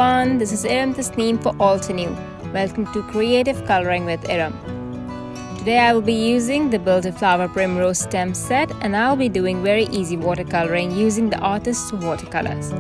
everyone, this is Erum Tasneem for Altenew. Welcome to Creative Coloring with Erum. Today I will be using the Build a Flower Primrose Stamp Set, and I'll be doing very easy watercoloring using the artist's watercolors.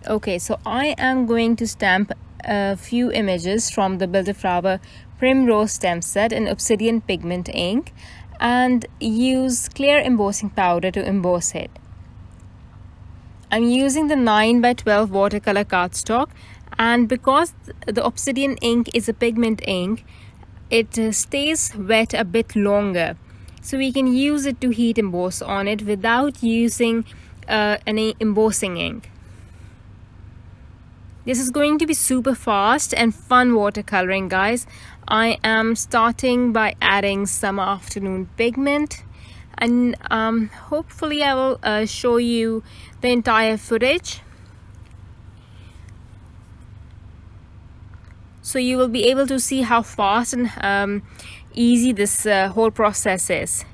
Okay, so I am going to stamp a few images from the Build a Flower Primrose Stamp Set in Obsidian Pigment Ink and use clear embossing powder to emboss it. I'm using the 9x12 watercolor cardstock, and because the Obsidian ink is a pigment ink, it stays wet a bit longer, so we can use it to heat emboss on it without using any embossing ink. This is going to be super fast and fun watercoloring, guys. I am starting by adding some afternoon pigment, and hopefully I will show you the entire footage, so you will be able to see how fast and easy this whole process is.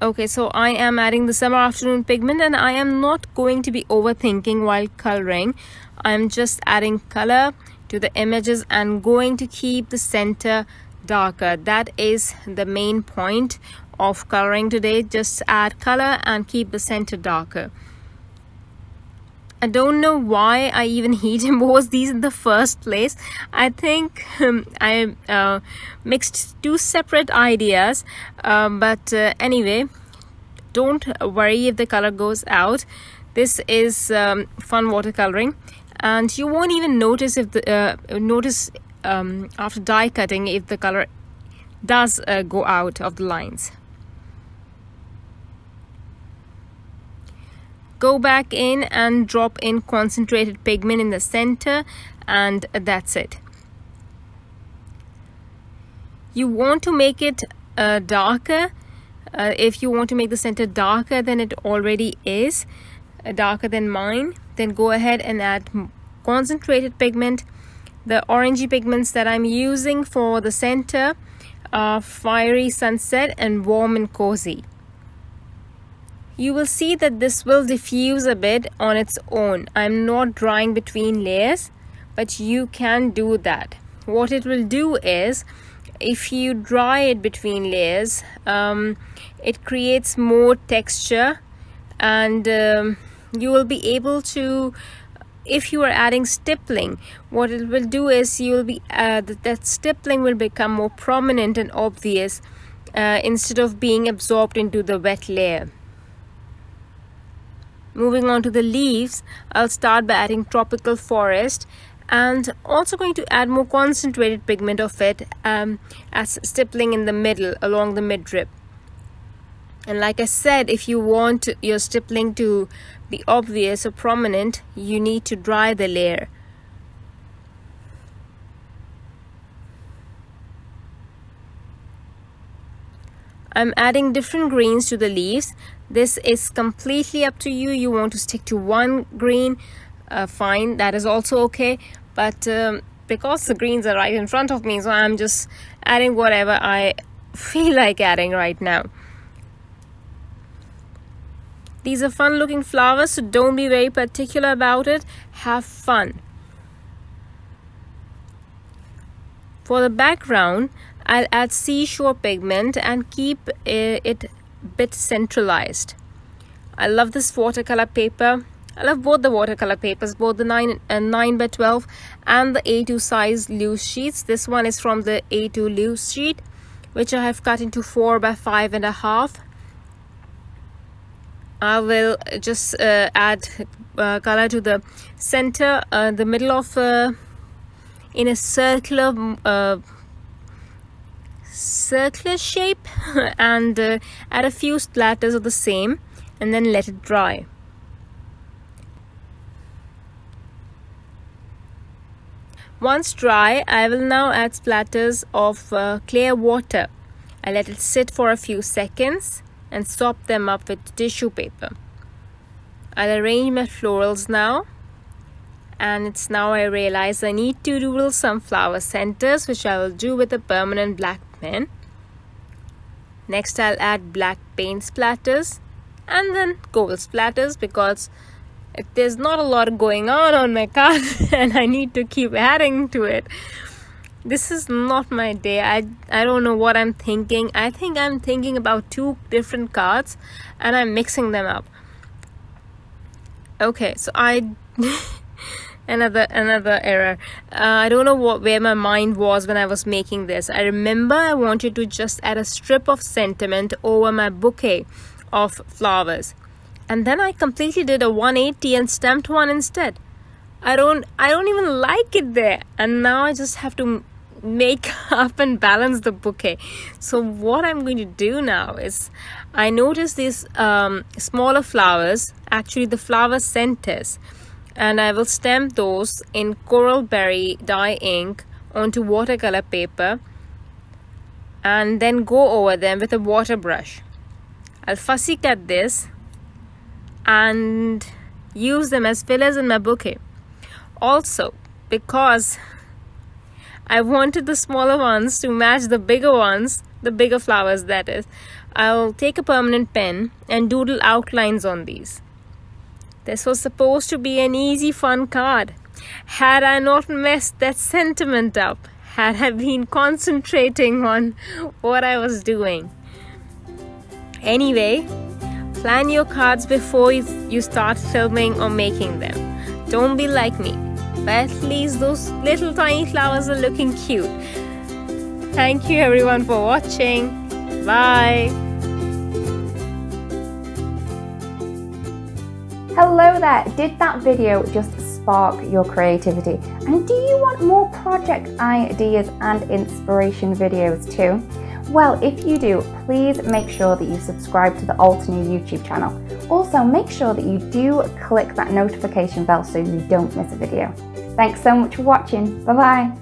Okay, so I am adding the summer afternoon pigment, and I am not going to be overthinking while coloring. I'm just adding color to the images and going to keep the center darker. That is the main point of coloring today. Just add color and keep the center darker. I don't know why I even heat embossed these in the first place. I think I mixed two separate ideas, but anyway, don't worry if the color goes out. This is fun watercoloring, and you won't even notice if the after die cutting if the color does go out of the lines. Go back in and drop in concentrated pigment in the center, and that's it. You want to make it darker. If you want to make the center darker than it already is, darker than mine, then go ahead and add concentrated pigment. The orangey pigments that I'm using for the center are Fiery Sunset and Warm and Cozy. You will see that this will diffuse a bit on its own. I'm not drawing between layers, but you can do that. What it will do is, if you dry it between layers, it creates more texture, and you will be able to, if you are adding stippling, what it will do is you will be that stippling will become more prominent and obvious instead of being absorbed into the wet layer. Moving on to the leaves, I'll start by adding Tropical Forest, and also going to add more concentrated pigment of it as stippling in the middle along the midrib. And like I said, if you want your stippling to be obvious or prominent, you need to dry the layer. I'm adding different greens to the leaves. This is completely up to you. You want to stick to one green, fine, that is also okay, but because the greens are right in front of me, so I'm just adding whatever I feel like adding right now. These are fun looking flowers, so don't be very particular about it. Have fun. For the background, I'll add seashore pigment and keep it a bit centralized. I love this watercolor paper. I love both the watercolor papers, both the 9x12 and the A2 size loose sheets. This one is from the A2 loose sheet, which I have cut into 4x5.5. I will just add color to the center, the middle of in a circular shape, and add a few splatters of the same, and then let it dry. Once dry, I will now add splatters of clear water. I let it sit for a few seconds and sop them up with tissue paper. I'll arrange my florals now. And it's now I realize I need to doodle some flower centers, which I will do with a permanent black pen. Next I'll add black paint splatters and then gold splatters, because there's not a lot going on my card and I need to keep adding to it. This is not my day. I don't know what I'm thinking. I think I'm thinking about two different cards and I'm mixing them up. Okay, so another error. I don't know where my mind was when I was making this. I remember I wanted to just add a strip of sentiment over my bouquet of flowers, and then I completely did a 180 and stamped one instead. I don't even like it there, and now I just have to make up and balance the bouquet. So what I'm going to do now is, I noticed these smaller flowers, actually the flower centers, and I will stamp those in coral berry dye ink onto watercolor paper and then go over them with a water brush. I'll fussy cut this and use them as fillers in my bouquet. Also, because I wanted the smaller ones to match the bigger ones, the bigger flowers that is, I'll take a permanent pen and doodle outlines on these. This was supposed to be an easy, fun card. Had I not messed that sentiment up, had I been concentrating on what I was doing. Anyway, plan your cards before you start filming or making them. Don't be like me, but at least those little tiny flowers are looking cute. Thank you everyone for watching. Bye. Hello there, did that video just spark your creativity? And do you want more project ideas and inspiration videos too? Well, if you do, please make sure that you subscribe to the Altenew YouTube channel. Also, make sure that you do click that notification bell so you don't miss a video. Thanks so much for watching. Bye bye.